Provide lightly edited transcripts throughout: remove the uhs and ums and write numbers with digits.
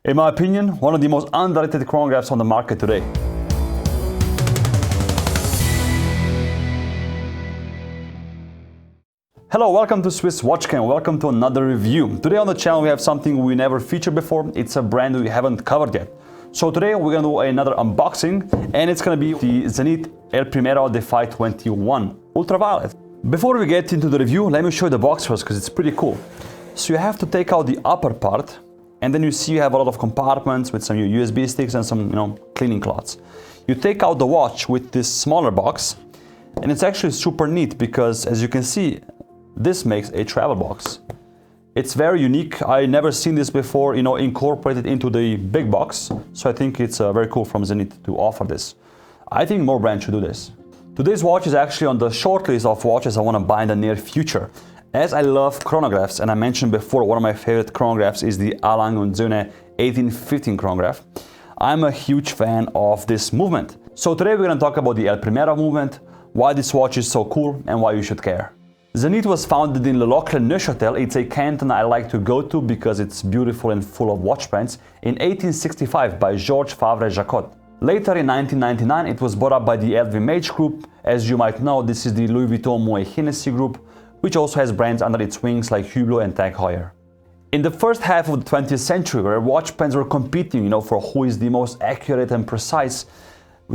In my opinion, one of the most underrated chronographs on the market today. Hello, welcome to Swiss WatchCam, welcome to another review. Today on the channel we have something we never featured before. It's a brand we haven't covered yet. So today we're going to do another unboxing, and it's going to be the Zenith El Primero Defy 21 Ultraviolet. Before we get into the review, let me show you the box first because it's pretty cool. So you have to take out the upper part, and then you see you have a lot of compartments with some USB sticks and some, cleaning cloths. You take out the watch with this smaller box, and it's actually super neat because, as you can see, this makes a travel box. It's very unique. I never seen this before, incorporated into the big box. So I think it's very cool from Zenith to offer this. I think more brands should do this. Today's watch is actually on the short list of watches I want to buy in the near future. As I love chronographs, and I mentioned before, one of my favorite chronographs is the A. Lange & Söhne 1815 chronograph. I'm a huge fan of this movement. So today we're going to talk about the El Primero movement, why this watch is so cool, and why you should care. Zenith was founded in Le Locle, Neuchâtel. It's a canton I like to go to because it's beautiful and full of watch brands, in 1865 by Georges Favre-Jacot. Later in 1999 it was bought up by the LVMH group. As you might know, this is the Louis Vuitton Moet Hennessy group, which also has brands under its wings like Hublot and Tag Heuer. In the first half of the 20th century, where watch brands were competing for who is the most accurate and precise,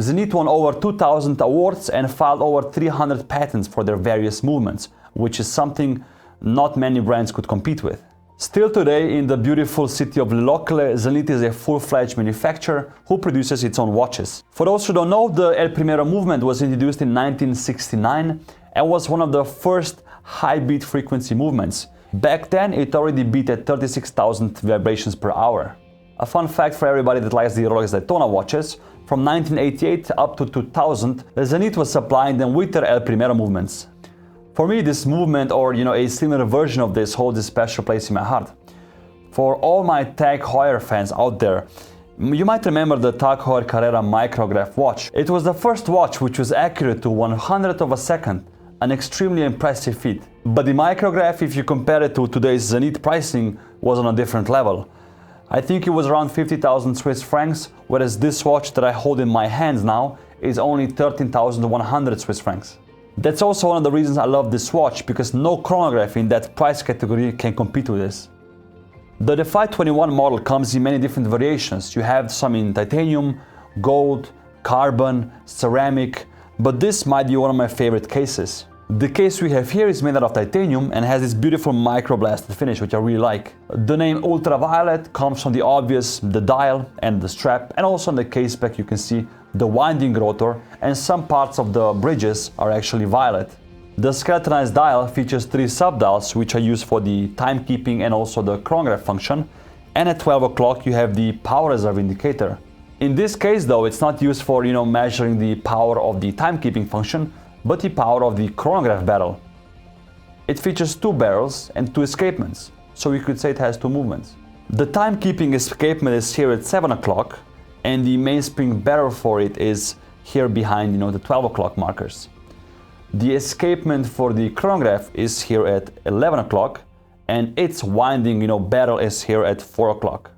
Zenith won over 2,000 awards and filed over 300 patents for their various movements, which is something not many brands could compete with. Still today, in the beautiful city of Le Locle, Zenith is a full-fledged manufacturer who produces its own watches. For those who don't know, the El Primero movement was introduced in 1969 and was one of the first high beat frequency movements. Back then it already beat at 36,000 vibrations per hour. A fun fact for everybody that likes the Rolex Daytona watches, from 1988 up to 2000, Zenith was supplying them with their El Primero movements. For me, this movement, or a similar version of this, holds a special place in my heart. For all my Tag Heuer fans out there, you might remember the Tag Heuer Carrera Micrograph watch. It was the first watch which was accurate to 100th of a second, an extremely impressive feat. But the Micrograph, if you compare it to today's Zenith pricing, was on a different level. I think it was around 50,000 Swiss francs, whereas this watch that I hold in my hands now is only 13,100 Swiss francs. That's also one of the reasons I love this watch, because no chronograph in that price category can compete with this. The Defy 21 model comes in many different variations. You have some in titanium, gold, carbon, ceramic, but this might be one of my favorite cases. The case we have here is made out of titanium and has this beautiful microblasted finish, which I really like. The name Ultraviolet comes from the obvious, the dial and the strap, and also on the case back you can see the winding rotor, and some parts of the bridges are actually violet. The skeletonized dial features 3 subdials which are used for the timekeeping and also the chronograph function, and at 12 o'clock you have the power reserve indicator. In this case though, it's not used for measuring the power of the timekeeping function, but the power of the chronograph barrel. It features 2 barrels and 2 escapements, so we could say it has 2 movements. The timekeeping escapement is here at 7 o'clock, and the mainspring barrel for it is here behind the 12 o'clock markers. The escapement for the chronograph is here at 11 o'clock, and its winding barrel is here at 4 o'clock.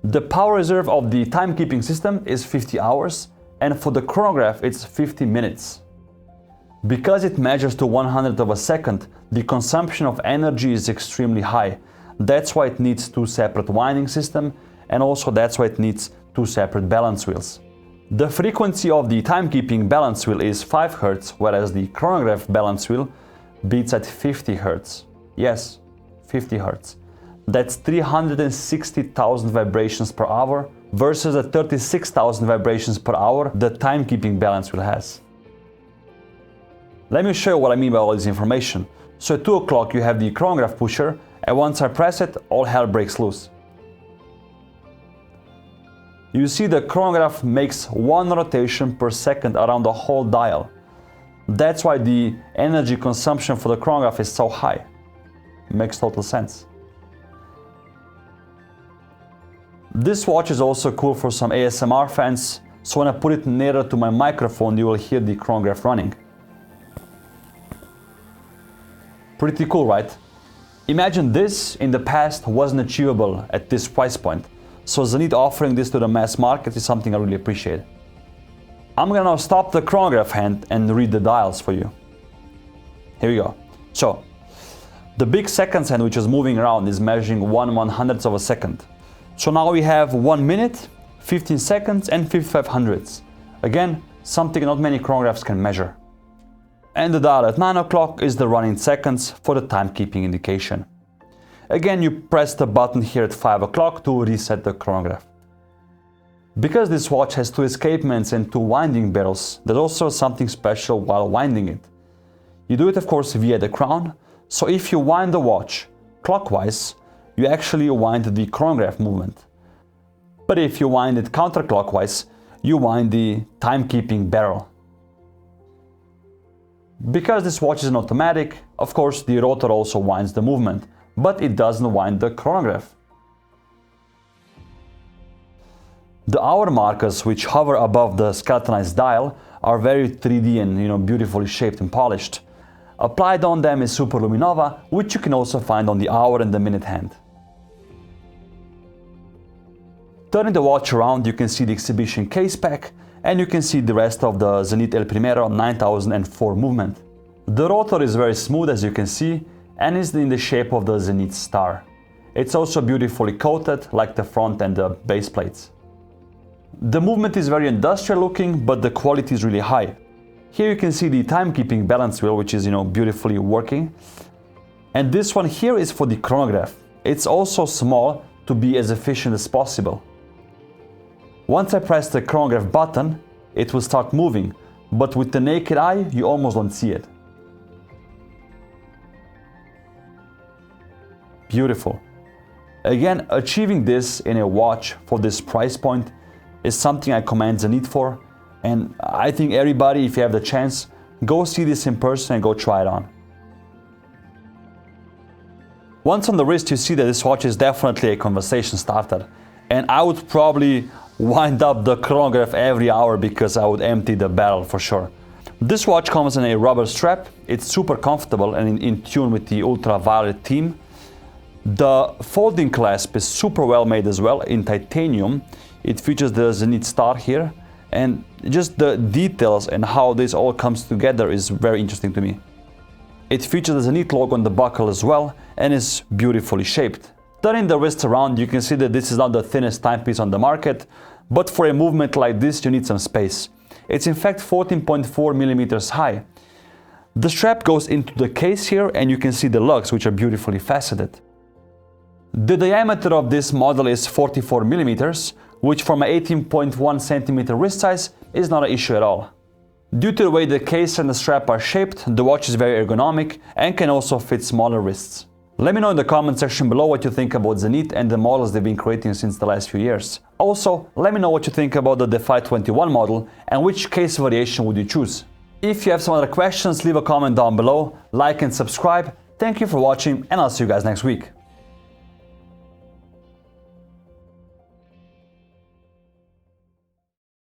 The power reserve of the timekeeping system is 50 hours, and for the chronograph it's 50 minutes. Because it measures to 100th of a second, the consumption of energy is extremely high. That's why it needs 2 separate winding systems, and also that's why it needs 2 separate balance wheels. The frequency of the timekeeping balance wheel is 5 Hz, whereas the chronograph balance wheel beats at 50 Hz. Yes, 50 Hz. That's 360,000 vibrations per hour versus the 36,000 vibrations per hour the timekeeping balance wheel has. Let me show you what I mean by all this information. So at 2 o'clock you have the chronograph pusher, and once I press it, all hell breaks loose. You see the chronograph makes 1 rotation per second around the whole dial. That's why the energy consumption for the chronograph is so high. Makes total sense. This watch is also cool for some ASMR fans, so when I put it nearer to my microphone you will hear the chronograph running. Pretty cool, right? Imagine this in the past wasn't achievable at this price point. So Zenith offering this to the mass market is something I really appreciate. I'm gonna now stop the chronograph hand and read the dials for you. Here we go. So the big seconds hand, which is moving around, is measuring 1/100th of a second. So now we have 1 minute, 15 seconds and 55 hundredths. Again, something not many chronographs can measure. And the dial at 9 o'clock is the running seconds for the timekeeping indication. Again, you press the button here at 5 o'clock to reset the chronograph. Because this watch has 2 escapements and 2 winding barrels, there's also something special while winding it. You do it of course via the crown, so if you wind the watch clockwise, you actually wind the chronograph movement. But if you wind it counterclockwise, you wind the timekeeping barrel. Because this watch is an automatic, of course the rotor also winds the movement, but it doesn't wind the chronograph. The hour markers, which hover above the skeletonized dial, are very 3D and beautifully shaped and polished. Applied on them is Super-LumiNova, which you can also find on the hour and the minute hand. Turning the watch around, you can see the exhibition case pack, and you can see the rest of the Zenith El Primero 9004 movement. The rotor is very smooth, as you can see, and is in the shape of the Zenith star. It's also beautifully coated, like the front and the base plates. The movement is very industrial looking, but the quality is really high. Here you can see the timekeeping balance wheel, which is beautifully working. And this one here is for the chronograph. It's also small to be as efficient as possible. Once I press the chronograph button, it will start moving, but with the naked eye, you almost don't see it. Beautiful. Again, achieving this in a watch for this price point is something I commend Zenith for, and I think everybody, if you have the chance, go see this in person and go try it on. Once on the wrist, you see that this watch is definitely a conversation starter, and I would probably wind up the chronograph every hour because I would empty the barrel for sure. This watch comes in a rubber strap. It's super comfortable and in tune with the Ultraviolet theme. The folding clasp is super well made as well in titanium. It features the Zenith star here, and just the details and how this all comes together is very interesting to me. It features the Zenith logo on the buckle as well and is beautifully shaped. Turning the wrist around, you can see that this is not the thinnest timepiece on the market, but for a movement like this you need some space. It's in fact 14.4 millimeters high. The strap goes into the case here and you can see the lugs, which are beautifully faceted. The diameter of this model is 44 millimeters, which for my 18.1 centimeter wrist size is not an issue at all. Due to the way the case and the strap are shaped, the watch is very ergonomic and can also fit smaller wrists. Let me know in the comment section below what you think about Zenith and the models they've been creating since the last few years. Also, let me know what you think about the Defy 21 model and which case variation would you choose. If you have some other questions, leave a comment down below, like and subscribe. Thank you for watching, and I'll see you guys next week.